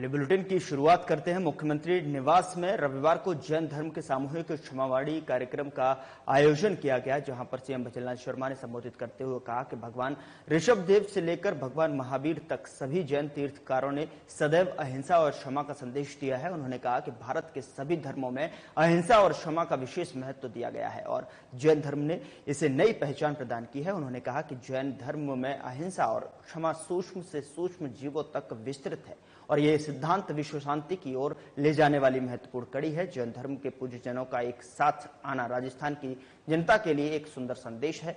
चलिए बुलेटिन की शुरुआत करते हैं। मुख्यमंत्री निवास में रविवार को जैन धर्म के सामूहिक क्षमावाणी कार्यक्रम का आयोजन किया गया, जहां पर सीएम बचेंद्र शर्मा ने संबोधित करते हुए कहा कि भगवान ऋषभदेव से लेकर भगवान महावीर तक सभी जैन तीर्थकारों ने सदैव अहिंसा और क्षमा का संदेश दिया है। उन्होंने कहा कि भारत के सभी धर्मों में अहिंसा और क्षमा का विशेष महत्व दिया गया है और जैन धर्म ने इसे नई पहचान प्रदान की है। उन्होंने कहा कि जैन धर्म में अहिंसा और क्षमा सूक्ष्म से सूक्ष्म जीवों तक विस्तृत है और ये सिद्धांत विश्व शांति की ओर ले जाने वाली महत्वपूर्ण कड़ी है। जैन धर्म के पूज्यजनों का एक साथ आना राजस्थान की जनता के लिए एक सुंदर संदेश है।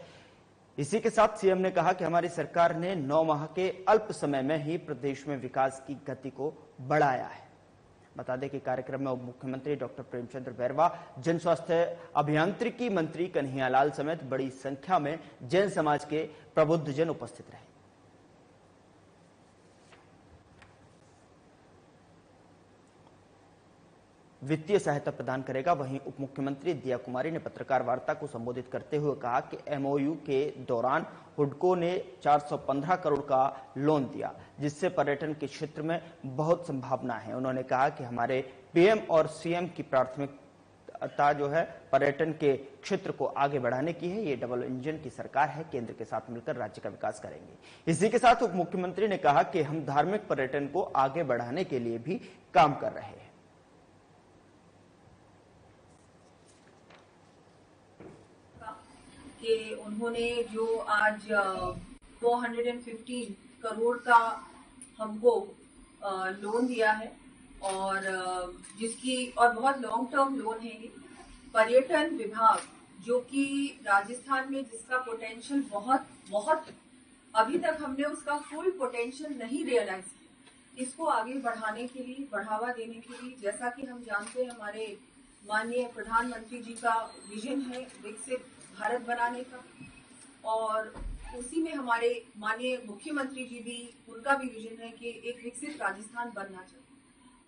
इसी के साथ सीएम ने कहा कि हमारी सरकार ने 9 माह के अल्प समय में ही प्रदेश में विकास की गति को बढ़ाया है। बता दें कि कार्यक्रम में उप मुख्यमंत्री डॉक्टर प्रेमचंद्र बैरवा, जन स्वास्थ्य अभियांत्रिकी मंत्री कन्हैयालाल समेत बड़ी संख्या में जैन समाज के प्रबुद्धजन उपस्थित रहे। वित्तीय सहायता प्रदान करेगा। वहीं उप मुख्यमंत्री दिया कुमारी ने पत्रकार वार्ता को संबोधित करते हुए कहा कि एमओयू के दौरान हुडको ने 415 करोड़ का लोन दिया, जिससे पर्यटन के क्षेत्र में बहुत संभावना है। उन्होंने कहा कि हमारे पीएम और सीएम की प्राथमिकता जो है पर्यटन के क्षेत्र को आगे बढ़ाने की है। ये डबल इंजन की सरकार है, केंद्र के साथ मिलकर राज्य का विकास करेंगे। इसी के साथ उप मुख्यमंत्री ने कहा कि हम धार्मिक पर्यटन को आगे बढ़ाने के लिए भी काम कर रहे हैं। कि उन्होंने जो आज 415 करोड़ का हमको लोन दिया है और जिसकी और बहुत लॉन्ग टर्म लोन है ये। पर्यटन विभाग जो कि राजस्थान में जिसका पोटेंशियल बहुत बहुत अभी तक हमने उसका फुल पोटेंशियल नहीं रियलाइज किया, इसको आगे बढ़ाने के लिए, बढ़ावा देने के लिए, जैसा कि हम जानते हैं हमारे माननीय प्रधानमंत्री जी का विजन है विकसित भारत बनाने का, और उसी में हमारे माननीय मुख्यमंत्री जी भी, उनका भी विजन है कि एक विकसित राजस्थान बनना चाहिए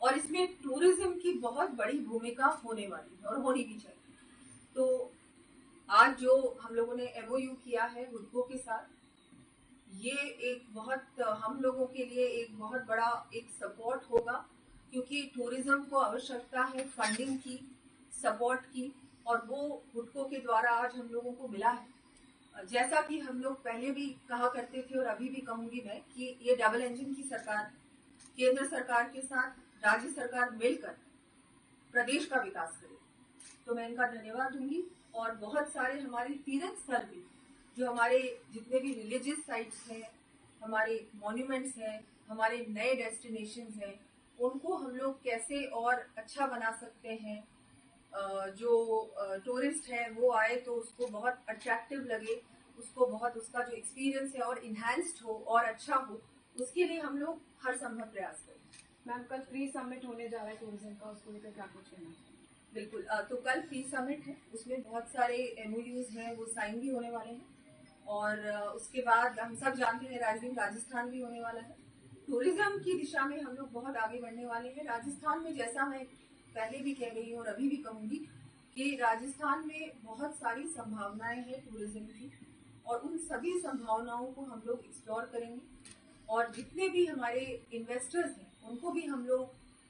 और इसमें टूरिज्म की बहुत बड़ी भूमिका होने वाली है और होनी भी चाहिए। तो आज जो हम लोगों ने एमओयू किया है हुडको के साथ, ये एक बहुत हम लोगों के लिए एक बहुत बड़ा एक सपोर्ट होगा, क्योंकि टूरिज्म को आवश्यकता है फंडिंग की, सपोर्ट की, और वो हुडको के द्वारा आज हम लोगों को मिला है। जैसा कि हम लोग पहले भी कहा करते थे और अभी भी कहूंगी मैं कि ये डबल इंजन की सरकार, केंद्र सरकार के साथ राज्य सरकार मिलकर प्रदेश का विकास करेगी। तो मैं इनका धन्यवाद दूंगी। और बहुत सारे हमारे तीर्थ स्थल भी, जो हमारे जितने भी रिलीजियस साइट्स हैं, हमारे मॉन्यूमेंट्स हैं, हमारे नए डेस्टिनेशंस हैं, उनको हम लोग कैसे और अच्छा बना सकते हैं। जो टूरिस्ट है वो आए तो उसको बहुत अट्रैक्टिव लगे, उसको बहुत उसका जो एक्सपीरियंस है और इन्हांस्ड हो और अच्छा हो, उसके लिए हम लोग हर संभव प्रयास करें। मैम, कल फ्री समिट होने जा रहा है टूरिज्म का, उसको लेकर क्या कुछ कहना चाहिए? बिल्कुल, तो कल फ्री समिट है, उसमें बहुत सारे एमओयूज हैं, वो साइन भी होने वाले हैं और उसके बाद हम सब जानते हैं राजस्थान भी होने वाला है। टूरिज्म की दिशा में हम लोग बहुत आगे बढ़ने वाले हैं। राजस्थान में, जैसा मैं पहले भी कह रही हूँ और अभी भी कहूंगी, कि राजस्थान में बहुत सारी संभावनाएं हैं टूरिज्म की, और उन सभी संभावनाओं को हम लोग एक्सप्लोर करेंगे और जितने भी हमारे इन्वेस्टर्स हैं उनको भी हम लोग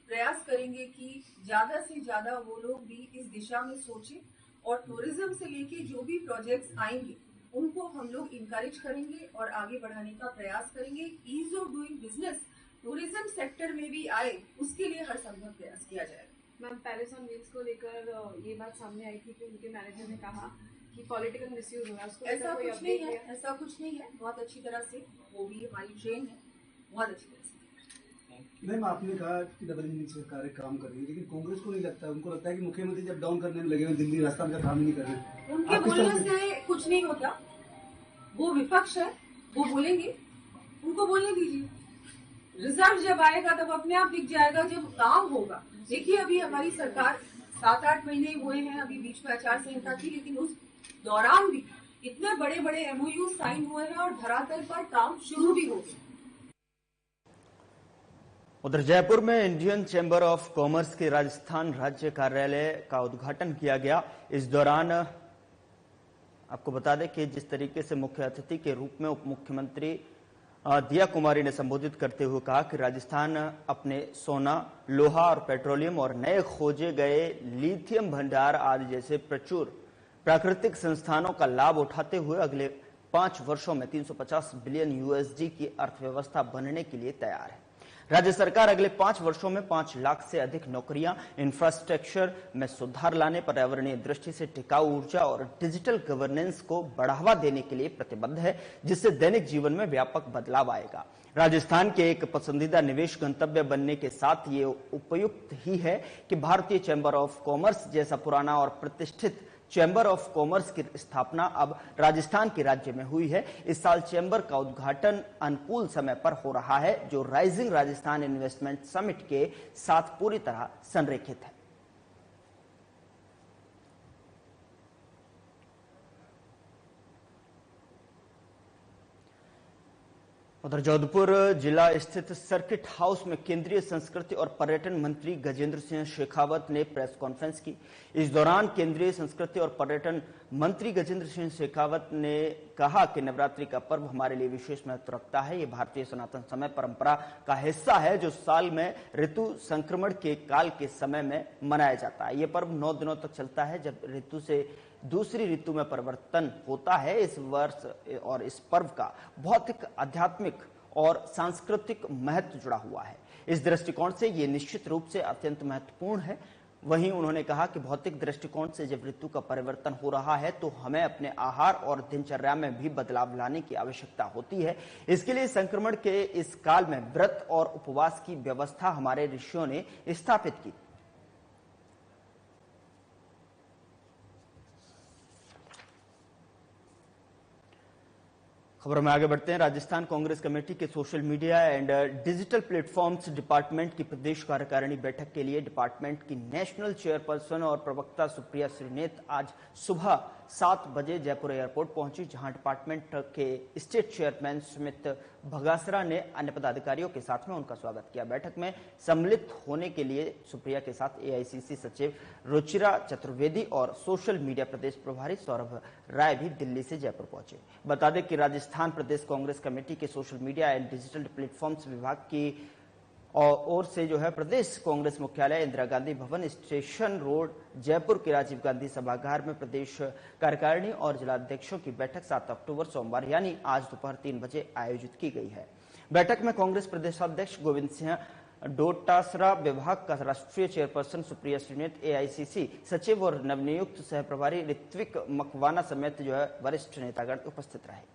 प्रयास करेंगे कि ज्यादा से ज्यादा वो लोग भी इस दिशा में सोचें और टूरिज्म से लेके जो भी प्रोजेक्ट्स आएंगे उनको हम लोग इंकरेज करेंगे और आगे बढ़ाने का प्रयास करेंगे। Ease of doing business tourism sector में भी आए, उसके लिए हर संभव प्रयास किया जाएगा। मैम, पैलेस ऑन व्हील्स को लेकर ये बात सामने आई थी कि उनके मैनेजर ने कहा कि पॉलिटिकल मिसयूज हो रहा है। ऐसा कुछ नहीं है, ऐसा कुछ नहीं है। बहुत अच्छी तरह से वो भी हमारी ट्रेन है, बहुत अच्छी तरह से। मैम, आपने कहा कि डबल इंजन सरकार काम कर रही है, लेकिन कांग्रेस को नहीं लगता, उनको लगता है कि मुख्यमंत्री जब डाउन करने में लगे हुए दिल्ली रास्ता में काम ही नहीं कर रहे। उनके बोलने से कुछ नहीं होता, वो विपक्ष है, वो बोलेंगे, उनको बोलने दीजिए। रिजल्ट जब आएगा तब अपने आप दिख जाएगा, जब काम होगा। देखिए, अभी हमारी सरकार 7-8 महीने हुए हैं, अभी बीच में आचार संहिता थी, लेकिन उस दौरान भी इतने बड़े बड़े एमओयू साइन हुए हैं और धरातल पर काम शुरू भी हो गया। उधर जयपुर में इंडियन चैम्बर ऑफ कॉमर्स के राजस्थान राज्य कार्यालय का उद्घाटन किया गया। इस दौरान आपको बता दें कि जिस तरीके से मुख्य अतिथि के रूप में उप मुख्यमंत्री दिया कुमारी ने संबोधित करते हुए कहा कि राजस्थान अपने सोना, लोहा और पेट्रोलियम और नए खोजे गए लिथियम भंडार आदि जैसे प्रचुर प्राकृतिक संस्थानों का लाभ उठाते हुए अगले 5 वर्षों में 350 बिलियन यूएसडी की अर्थव्यवस्था बनने के लिए तैयार है। राज्य सरकार अगले 5 वर्षों में 5 लाख से अधिक नौकरियां, इंफ्रास्ट्रक्चर में सुधार लाने, पर्यावरणीय दृष्टि से टिकाऊ ऊर्जा और डिजिटल गवर्नेंस को बढ़ावा देने के लिए प्रतिबद्ध है, जिससे दैनिक जीवन में व्यापक बदलाव आएगा। राजस्थान के एक पसंदीदा निवेश गंतव्य बनने के साथ ये उपयुक्त ही है कि भारतीय चैंबर ऑफ कॉमर्स जैसा पुराना और प्रतिष्ठित चैंबर ऑफ कॉमर्स की स्थापना अब राजस्थान के राज्य में हुई है। इस साल चैंबर का उद्घाटन अनुकूल समय पर हो रहा है, जो राइजिंग राजस्थान इन्वेस्टमेंट समिट के साथ पूरी तरह संरेखित है। उधर जोधपुर जिला स्थित सर्किट हाउस में केंद्रीय संस्कृति और पर्यटन मंत्री गजेंद्र सिंह शेखावत ने प्रेस कॉन्फ्रेंस की। इस दौरान केंद्रीय संस्कृति और पर्यटन मंत्री गजेंद्र सिंह शेखावत ने कहा कि नवरात्रि का पर्व हमारे लिए विशेष महत्व रखता है। ये भारतीय सनातन समय परंपरा का हिस्सा है, जो साल में ऋतु संक्रमण के काल के समय में मनाया जाता है। ये पर्व 9 दिनों तक चलता है, जब ऋतु से दूसरी ऋतु में परिवर्तन होता है। इस वर्ष और इस पर्व का भौतिक, आध्यात्मिक और सांस्कृतिक महत्व जुड़ा हुआ है। इस दृष्टिकोण से ये निश्चित रूप से अत्यंत महत्वपूर्ण है। वहीं उन्होंने कहा कि भौतिक दृष्टिकोण से जब ऋतु का परिवर्तन हो रहा है तो हमें अपने आहार और दिनचर्या में भी बदलाव लाने की आवश्यकता होती है। इसके लिए संक्रमण के इस काल में व्रत और उपवास की व्यवस्था हमारे ऋषियों ने स्थापित की। खबरों में आगे बढ़ते हैं। राजस्थान कांग्रेस कमेटी के social media and digital platforms department की प्रदेश कार्यकारिणी बैठक के लिए डिपार्टमेंट की नेशनल चेयरपर्सन और प्रवक्ता सुप्रिया श्रीनेत आज सुबह 7 बजे जयपुर एयरपोर्ट पहुंची, जहां डिपार्टमेंट के स्टेट चेयरमैन सुमित भगासरा ने अन्य पदाधिकारियों के साथ में उनका स्वागत किया। बैठक में सम्मिलित होने के लिए सुप्रिया के साथ एआईसीसी सचिव रुचिरा चतुर्वेदी और सोशल मीडिया प्रदेश प्रभारी सौरभ राय भी दिल्ली से जयपुर पहुंचे। बता दें कि राजस्थान प्रदेश कांग्रेस कमेटी के social media and digital platforms विभाग की ओर से जो है प्रदेश कांग्रेस मुख्यालय इंदिरा गांधी भवन स्टेशन रोड जयपुर के राजीव गांधी सभागार में प्रदेश कार्यकारिणी और जिलाध्यक्षों की बैठक 7 अक्टूबर सोमवार यानी आज दोपहर 3 बजे आयोजित की गई है। बैठक में कांग्रेस प्रदेशाध्यक्ष गोविंद सिंह डोटासरा, विभाग का राष्ट्रीय चेयरपर्सन सुप्रिया श्रीनेत, एआईसीसी सचिव और नवनियुक्त सह प्रभारी ऋत्विक मकवाना समेत जो है वरिष्ठ नेतागण उपस्थित रहे।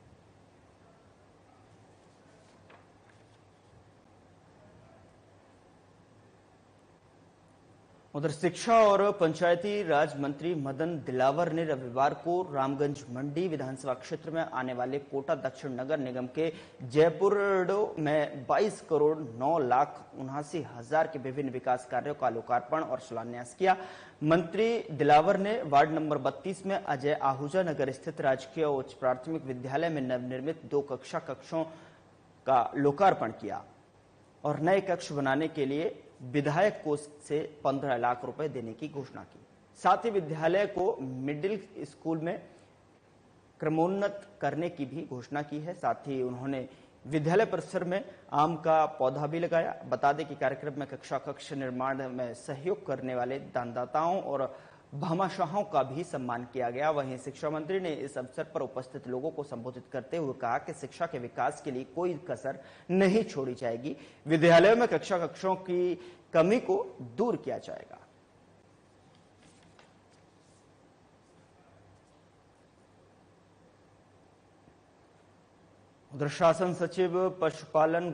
उधर शिक्षा और पंचायती राज मंत्री मदन दिलावर ने रविवार को रामगंज मंडी विधानसभा क्षेत्र में आने वाले कोटा दक्षिण नगर निगम के जयपुरडो में 22 करोड़ 9 लाख 79 हजार के विभिन्न विकास कार्यों का लोकार्पण और शिलान्यास किया। मंत्री दिलावर ने वार्ड नंबर 32 में अजय आहूजा नगर स्थित राजकीय उच्च प्राथमिक विद्यालय में नवनिर्मित 2 कक्षों का लोकार्पण किया और नए कक्ष बनाने के लिए विधायक कोष से 15 लाख रुपए देने की घोषणा की। साथ ही विद्यालय को मिडिल स्कूल में क्रमोन्नत करने की भी घोषणा की है। साथ ही उन्होंने विद्यालय परिसर में आम का पौधा भी लगाया। बता दें कि कार्यक्रम में कक्ष निर्माण में सहयोग करने वाले दानदाताओं और भामाशाहों का भी सम्मान किया गया। वहीं शिक्षा मंत्री ने इस अवसर पर उपस्थित लोगों को संबोधित करते हुए कहा कि शिक्षा के विकास के लिए कोई कसर नहीं छोड़ी जाएगी। विद्यालयों में कक्षों की कमी को दूर किया जाएगा। उधर शासन सचिव पशुपालन,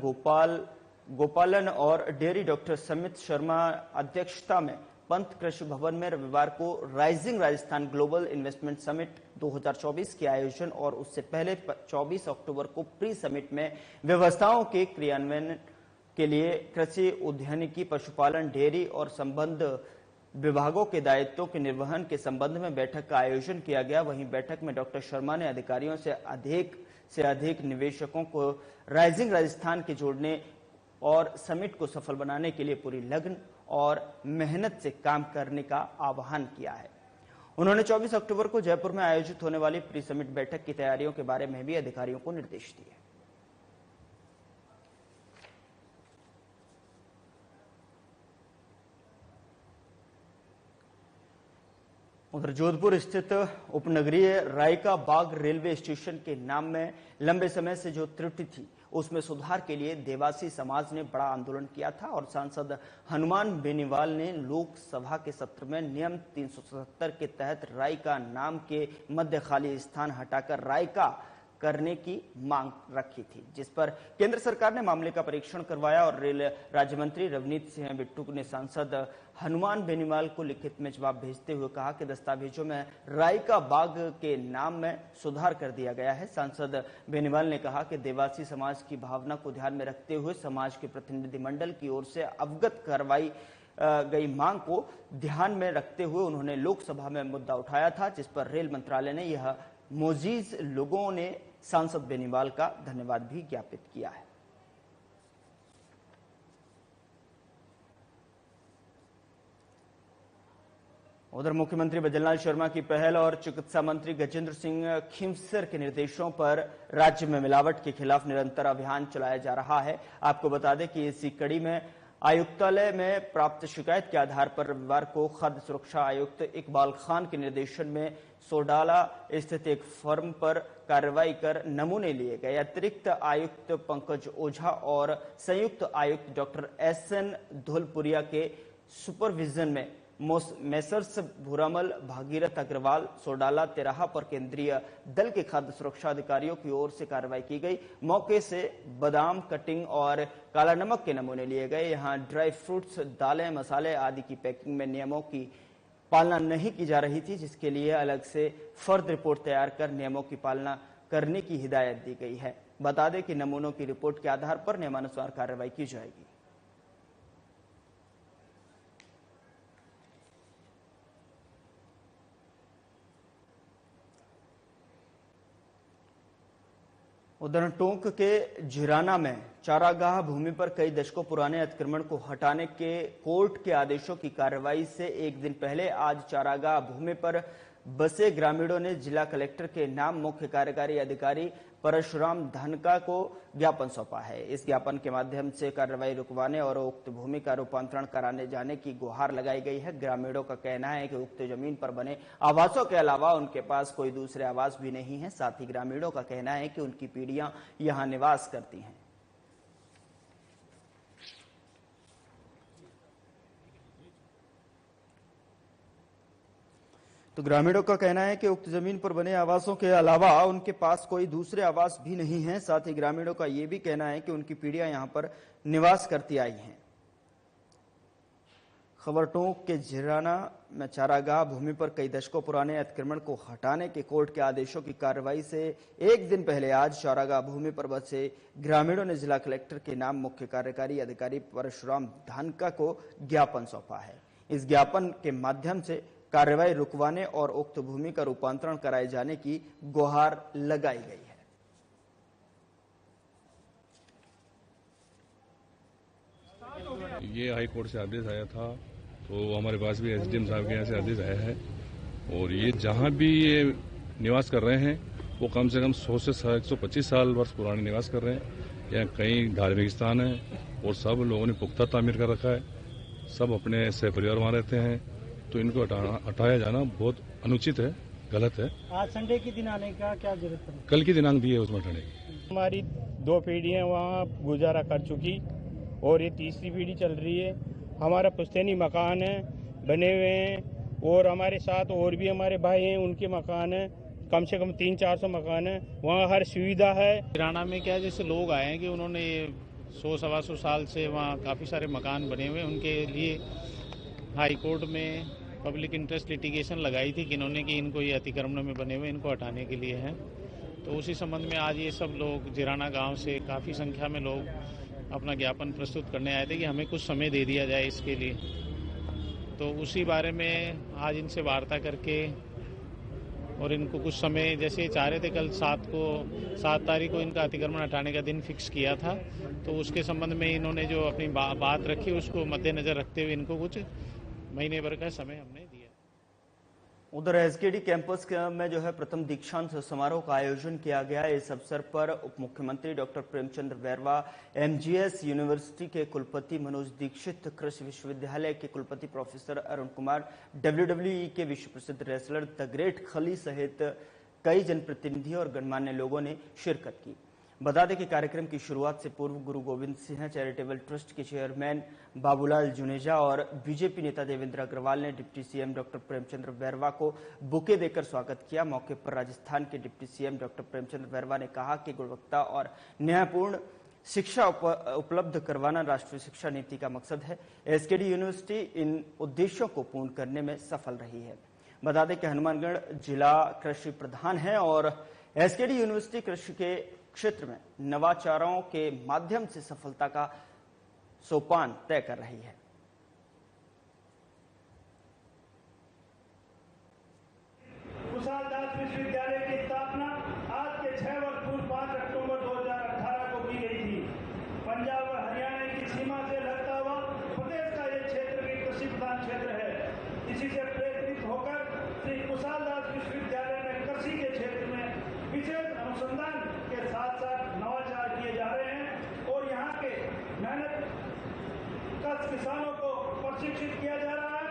गोपालन और डेयरी डॉक्टर समित शर्मा अध्यक्षता में पंत कृषि भवन में रविवार को rising Rajasthan global investment summit 2024 के आयोजन और उससे पहले 24 अक्टूबर को प्री समिट में व्यवस्थाओं के क्रियान्वयन के लिए कृषि, उद्यानिकी, पशुपालन, डेयरी और संबद्ध विभागों के दायित्वों के निर्वहन के संबंध में बैठक का आयोजन किया गया। वहीं बैठक में डॉक्टर शर्मा ने अधिकारियों से अधिक निवेशकों को राइजिंग राजस्थान के जोड़ने और समिट को सफल बनाने के लिए पूरी लगन और मेहनत से काम करने का आह्वान किया है। उन्होंने 24 अक्टूबर को जयपुर में आयोजित होने वाली प्री समिट बैठक की तैयारियों के बारे में भी अधिकारियों को निर्देश दिए। उधर जोधपुर स्थित उपनगरीय रायका बाग रेलवे स्टेशन के नाम में लंबे समय से जो त्रुटि थी उसमें सुधार के लिए देवासी समाज ने बड़ा आंदोलन किया था और सांसद हनुमान बेनीवाल ने लोकसभा के सत्र में नियम 377 के तहत रायका नाम के मध्य खाली स्थान हटाकर रायका करने की मांग रखी थी, जिस पर केंद्र सरकार ने मामले का परीक्षण करवाया और रेल राज्य मंत्री रवनीत सिंह बिट्टू ने सांसद हनुमान बेनीवाल को लिखित में जवाब भेजते हुए कहा कि दस्तावेजों में रायका बाग के नाम में सुधार कर दिया गया है। सांसद बेनीवाल ने कहा कि देवासी समाज की भावना को ध्यान में रखते हुए समाज के प्रतिनिधिमंडल की ओर से अवगत करवाई गई मांग को ध्यान में रखते हुए उन्होंने लोकसभा में मुद्दा उठाया था, जिस पर रेल मंत्रालय ने यह मौजूद लोगों ने सांसद बेनीवाल का धन्यवाद भी ज्ञापित किया है। उधर मुख्यमंत्री बजरंगलाल शर्मा की पहल और चिकित्सा मंत्री गजेंद्र सिंह खींवसर के निर्देशों पर राज्य में मिलावट के खिलाफ निरंतर अभियान चलाया जा रहा है। आपको बता दें कि इसी कड़ी में आयुक्तालय में प्राप्त शिकायत के आधार पर रविवार को खाद्य सुरक्षा आयुक्त इकबाल खान के निर्देशन में सोडाला स्थित एक फर्म पर कार्रवाई कर नमूने लिए गए। अतिरिक्त आयुक्त पंकज ओझा और संयुक्त आयुक्त डॉक्टर SN धुलपुरिया के सुपरविजन में मेसर्स भूरामल भागीरथ अग्रवाल सोडाला तेराहा पर केंद्रीय दल के खाद्य सुरक्षा अधिकारियों की ओर से कार्रवाई की गई। मौके से बादाम कटिंग और काला नमक के नमूने लिए गए। यहां ड्राई फ्रूट्स, दालें, मसाले आदि की पैकिंग में नियमों की पालना नहीं की जा रही थी, जिसके लिए अलग से फर्द रिपोर्ट तैयार कर नियमों की पालना करने की हिदायत दी गई है। बता दें कि नमूनों की रिपोर्ट के आधार पर नियमानुसार कार्रवाई की जाएगी। उधर टोंक के झिराना में चारागाह भूमि पर कई दशकों पुराने अतिक्रमण को हटाने के कोर्ट के आदेशों की कार्रवाई से एक दिन पहले आज चारागाह भूमि पर बसे ग्रामीणों ने जिला कलेक्टर के नाम मुख्य कार्यकारी अधिकारी परशुराम धनका को ज्ञापन सौंपा है। इस ज्ञापन के माध्यम से कार्रवाई रुकवाने और उक्त भूमि का रूपांतरण कराने जाने की गुहार लगाई गई है। ग्रामीणों का कहना है कि उक्त जमीन पर बने आवासों के अलावा उनके पास कोई दूसरे आवास भी नहीं है। साथ ही ग्रामीणों का कहना है कि उनकी पीढ़ियां यहां निवास करती हैं। तो ग्रामीणों का कहना है कि उक्त जमीन पर बने आवासों के अलावा उनके पास कोई दूसरे आवास भी नहीं है। साथ ही ग्रामीणों का यह भी कहना है कि उनकी पीढ़ियां यहां पर निवास करती आई हैं। खबर टोंक के झिराना में चारागाह भूमि पर कई दशकों पुराने अतिक्रमण को हटाने के कोर्ट के आदेशों की कार्रवाई से एक दिन पहले आज चारागाह भूमि पर बसे ग्रामीणों ने जिला कलेक्टर के नाम मुख्य कार्यकारी अधिकारी परशुराम धनका को ज्ञापन सौंपा है। इस ज्ञापन के माध्यम से कार्रवाई रुकवाने और उक्त भूमि का रूपांतरण कराए जाने की गुहार लगाई गई है। ये हाई कोर्ट से आदेश आया था, तो हमारे पास भी SDM साहब के यहाँ से आदेश आया है और ये जहाँ भी ये निवास कर रहे हैं वो कम से कम 100 से 125 साल वर्ष पुराने निवास कर रहे हैं। यहाँ कई धार्मिक स्थान है और सब लोगों ने पुख्ता तामीर कर रखा है, सब अपने सहपरिवार वहाँ रहते हैं, तो इनको हटाया जाना बहुत अनुचित है, गलत है। आज संडे के दिन आने का क्या जरूरत है? कल की दिनांक दी है उसमें हटाने की। हमारी 2 पीढ़ियां वहाँ गुजारा कर चुकी और ये तीसरी पीढ़ी चल रही है। हमारा पुश्तैनी मकान है, बने हुए हैं और हमारे साथ और भी हमारे भाई हैं, उनके मकान है, कम से कम 300-400 मकान है। वहाँ हर सुविधा है। झिराना में क्या जैसे लोग आए हैं कि उन्होंने 100-125 साल से वहाँ काफ़ी सारे मकान बने हुए, उनके लिए हाई कोर्ट में पब्लिक इंटरेस्ट लिटिगेशन लगाई थी कि इन्होंने कि इनको ये अतिक्रमण में बने हुए इनको हटाने के लिए हैं। तो उसी संबंध में आज ये सब लोग झिराना गांव से काफ़ी संख्या में लोग अपना ज्ञापन प्रस्तुत करने आए थे कि हमें कुछ समय दे दिया जाए इसके लिए। तो उसी बारे में आज इनसे वार्ता करके और इनको कुछ समय जैसे चाह रहे थे, कल 7 तारीख को इनका अतिक्रमण हटाने का दिन फिक्स किया था, तो उसके संबंध में इन्होंने जो अपनी बात रखी उसको मद्देनजर रखते हुए इनको कुछ महीने भर का समय हमने दिया। उधर एसकेडी कैंपस में जो है प्रथम दीक्षांत समारोह का आयोजन किया गया। इस अवसर पर उप मुख्यमंत्री doctor Premchand Bairwa, MGS university के कुलपति मनोज दीक्षित, कृषि विश्वविद्यालय के कुलपति प्रोफेसर अरुण कुमार, WWE के विश्व प्रसिद्ध रेसलर द ग्रेट खली सहित कई जनप्रतिनिधि और गणमान्य लोगों ने शिरकत की। बता दें कि कार्यक्रम की शुरुआत से पूर्व गुरु गोविंद सिंह चैरिटेबल ट्रस्ट के चेयरमैन बाबूलाल जुनेजा और बीजेपी नेता देवेंद्र अग्रवाल ने deputy CM doctor Premchand Bairwa को बुके देकर स्वागत किया। मौके पर राजस्थान के deputy CM doctor Premchand Bairwa ने कहा कि गुणवत्ता और न्यायपूर्ण शिक्षा उपलब्ध करवाना राष्ट्रीय शिक्षा नीति का मकसद है। एसकेडी यूनिवर्सिटी इन उद्देश्यों को पूर्ण करने में सफल रही है। बता दें कि हनुमानगढ़ जिला कृषि प्रधान है और एसकेडी यूनिवर्सिटी कृषि के क्षेत्र में नवाचारों के माध्यम से सफलता का सोपान तय कर रही है। कुशालदास विश्वविद्यालय की स्थापना आज के 6 वर्ष पूर्व 5 अक्टूबर 2018 को की गई थी। पंजाब और हरियाणा की सीमा से लगता हुआ प्रदेश का यह क्षेत्र भी कृषि प्रधान क्षेत्र है। इसी से प्रेरित होकर श्री कुशालदास विश्वविद्यालय में कृषि के क्षेत्र में विशेष अनुसंधान के साथ साथ नवाचार किए जा रहे हैं और यहाँ के मेहनत कश किसानों को प्रशिक्षित किया जा रहा है,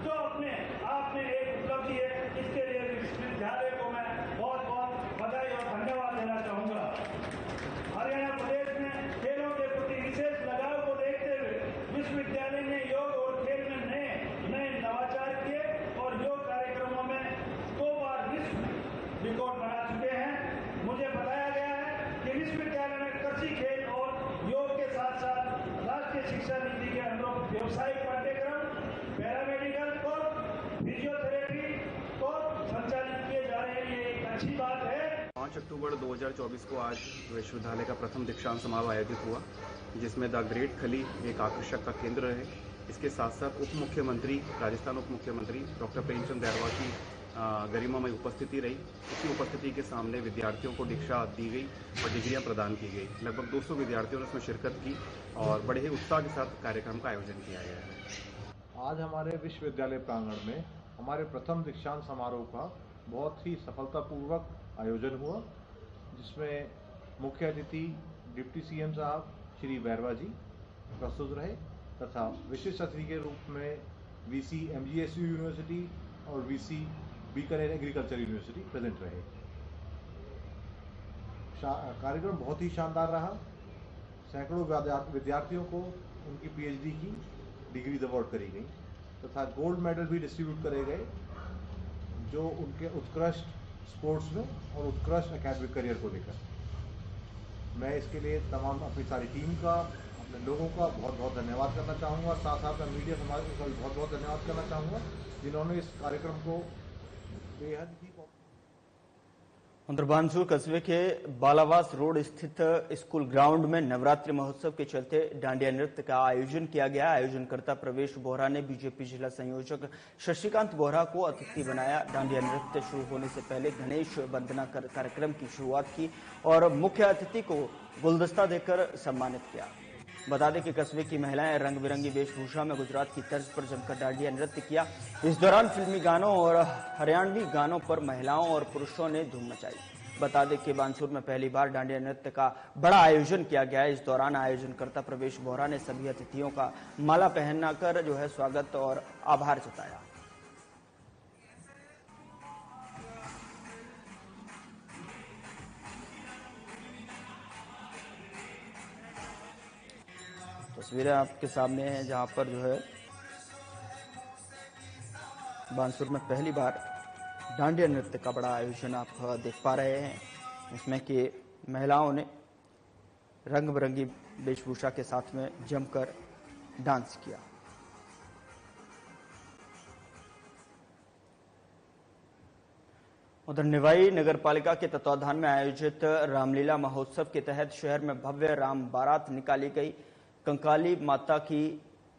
जो अपने आप में एक उपलब्धि है। इसके लिए विश्वविद्यालय को मैं बहुत बहुत बधाई और धन्यवाद देना चाहूँगा। हरियाणा प्रदेश में खेलों के प्रति विशेष लगाव को देखते हुए विश्वविद्यालय ने योग और खेल में नए नवाचार किए और योग कार्यक्रमों में 2 बार विश्व रिकॉर्ड बना चुके हैं। मुझे बताया गया है कि विश्वविद्यालय में कृषि, खेल और योग के साथ साथ राष्ट्रीय शिक्षा नीति के अनुरूप व्यवसायिक पाठ्यक्रम, पैरामेडिकल कोर्स, फिजियोथेरेपी कोर्स संचालित किए जा रहे हैं। ये एक अच्छी बात है। 5 अक्टूबर 2024 को आज विश्वविद्यालय का प्रथम दीक्षांत समारोह आयोजित हुआ, जिसमें द ग्रेट खली एक आकर्षक का केंद्र रहे। इसके साथ साथ उप मुख्यमंत्री, राजस्थान उप मुख्यमंत्री डॉक्टर प्रेमचंद बैरवा की गरिमामय उपस्थिति रही। इसी उपस्थिति के सामने विद्यार्थियों को दीक्षा दी गई और डिग्रियां प्रदान की गई। लगभग 200 विद्यार्थियों ने इसमें शिरकत की और बड़े ही उत्साह के साथ कार्यक्रम का आयोजन किया गया है। आज हमारे विश्वविद्यालय प्रांगण में हमारे प्रथम दीक्षांत समारोह का बहुत ही सफलतापूर्वक आयोजन हुआ, जिसमें मुख्य अतिथि डिप्टी सीएम साहब श्री बैरवा जी प्रस्तुत रहे तथा विशिष्ट अतिथि के रूप में वीसी एमजीएस यूनिवर्सिटी और VC Bikaner agriculture university present रहे। कार्यक्रम बहुत ही शानदार रहा। सैकड़ों विद्यार्थियों को उनकी पीएचडी की डिग्री अवार्ड करी गई तथा गोल्ड मेडल भी डिस्ट्रीब्यूट करे गए, जो उनके उत्कृष्ट स्पोर्ट्स में और उत्कृष्ट एकेडमिक करियर को लेकर। मैं इसके लिए तमाम अपनी सारी टीम का, अपने लोगों का बहुत बहुत धन्यवाद करना चाहूँगा। साथ साथ मैं मीडिया समाज का भी बहुत बहुत धन्यवाद करना चाहूँगा, जिन्होंने इस कार्यक्रम को बेहद ही। उधर बानसूर कस्बे के बालावास रोड स्थित स्कूल ग्राउंड में नवरात्रि महोत्सव के चलते डांडिया नृत्य का आयोजन किया गया। आयोजनकर्ता प्रवेश बोहरा ने बीजेपी जिला संयोजक शशिकांत बोहरा को अतिथि बनाया। डांडिया नृत्य शुरू होने से पहले गणेश वंदना कर कार्यक्रम की शुरुआत की और मुख्य अतिथि को गुलदस्ता देकर सम्मानित किया। बता दें कि कस्बे की महिलाएं रंग बिरंगी वेशभूषा में गुजरात की तर्ज पर जमकर डांडिया नृत्य किया। इस दौरान फिल्मी गानों और हरियाणवी गानों पर महिलाओं और पुरुषों ने धूम मचाई। बता दें कि बानसूर में पहली बार डांडिया नृत्य का बड़ा आयोजन किया गया। इस दौरान आयोजनकर्ता प्रवेश बोहरा ने सभी अतिथियों का माला पहनाकर जो है स्वागत और आभार जताया। तस्वीरें आपके सामने हैं, जहां पर जो है बानसूर में पहली बार डांडिया नृत्य का बड़ा आयोजन आप देख पा रहे हैं। इसमें कि महिलाओं ने रंग बिरंगी वेशभूषा के साथ में जमकर डांस किया। उधर निवाई नगर पालिका के तत्वाधान में आयोजित रामलीला महोत्सव के तहत शहर में भव्य राम बारात निकाली गई। कंकाली माता की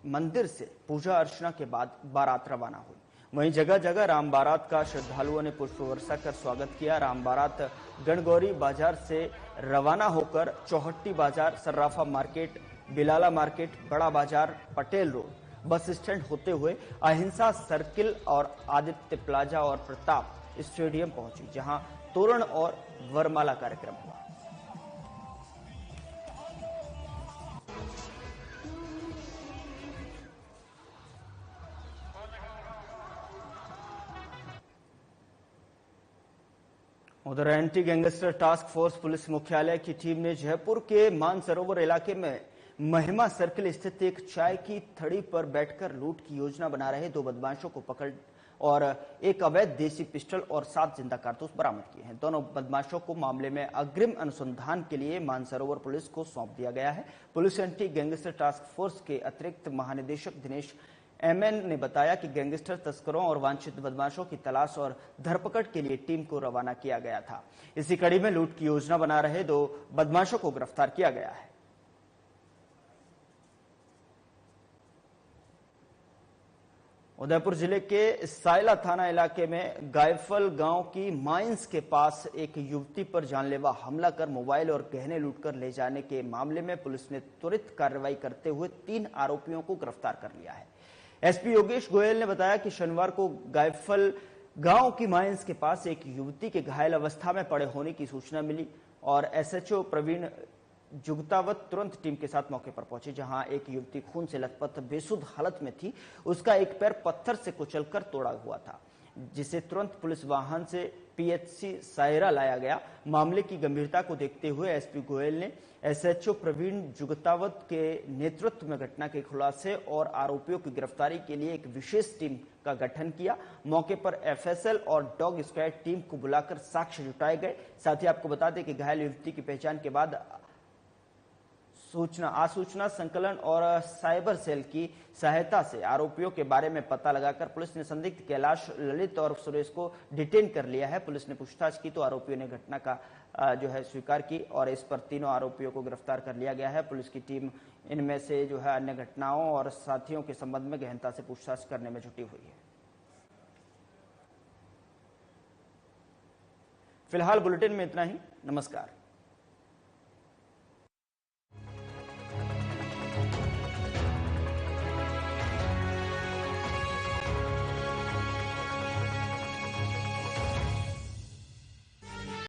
मंदिर से पूजा अर्चना के बाद बारात रवाना हुई। वहीं जगह जगह राम बारात का श्रद्धालुओं ने पुष्प वर्षा कर स्वागत किया। राम बारात गणगौरी बाजार से रवाना होकर चौहट्टी बाजार, सर्राफा मार्केट, बिलाला मार्केट, बड़ा बाजार, पटेल रोड, बस स्टैंड होते हुए अहिंसा सर्किल और आदित्य प्लाजा और प्रताप स्टेडियम पहुंची, जहां तोरण और वरमाला कार्यक्रम हुआ। उधर anti gangster task force police मुख्यालय की टीम ने जयपुर के मानसरोवर इलाके में महिमा सर्किल स्थित एक चाय की थड़ी पर बैठकर लूट की योजना बना रहे 2 बदमाशों को पकड़ और एक अवैध देसी पिस्टल और 7 जिंदा कारतूस बरामद किए हैं। दोनों बदमाशों को मामले में अग्रिम अनुसंधान के लिए मानसरोवर पुलिस को सौंप दिया गया है। Police anti gangster task force के अतिरिक्त महानिदेशक दिनेश एमएन ने बताया कि गैंगस्टर तस्करों और वांछित बदमाशों की तलाश और धरपकड़ के लिए टीम को रवाना किया गया था। इसी कड़ी में लूट की योजना बना रहे 2 बदमाशों को गिरफ्तार किया गया है। उदयपुर जिले के सायला थाना इलाके में गायफल गांव की माइंस के पास एक युवती पर जानलेवा हमला कर मोबाइल और गहने लूटकर ले जाने के मामले में पुलिस ने त्वरित कार्रवाई करते हुए 3 आरोपियों को गिरफ्तार कर लिया है। एसपी योगेश गोयल ने बताया कि शनिवार को गायफल गांव की माइंस के पास एक युवती के घायल अवस्था में पड़े होने की सूचना मिली और एसएचओ प्रवीण जुगतावत तुरंत टीम के साथ मौके पर पहुंचे, जहां एक युवती खून से लथपथ बेसुध हालत में थी। उसका एक पैर पत्थर से कुचलकर तोड़ा हुआ था, जिसे तुरंत पुलिस वाहन से पीएचसी सायरा लाया गया। मामले की गंभीरता को देखते हुए एसपी गोयल ने एसएचओ प्रवीण जुगतावत के नेतृत्व में घटना के खुलासे और आरोपियों की गिरफ्तारी के लिए एक विशेष टीम का गठन किया। मौके पर एफएसएल और डॉग स्क्वाड टीम को बुलाकर साक्ष्य जुटाए गए। साथ ही आपको बता दें कि घायल युवती की पहचान के बाद आसूचना संकलन और साइबर सेल की सहायता से आरोपियों के बारे में पता लगाकर पुलिस ने संदिग्ध कैलाश, ललित और सुरेश को डिटेन कर लिया है। पुलिस ने पूछताछ की तो आरोपियों ने घटना का स्वीकार की और इस पर तीनों आरोपियों को गिरफ्तार कर लिया गया है। पुलिस की टीम इनमें से अन्य घटनाओं और साथियों के संबंध में गहनता से पूछताछ करने में जुटी हुई है। फिलहाल बुलेटिन में इतना ही। नमस्कार।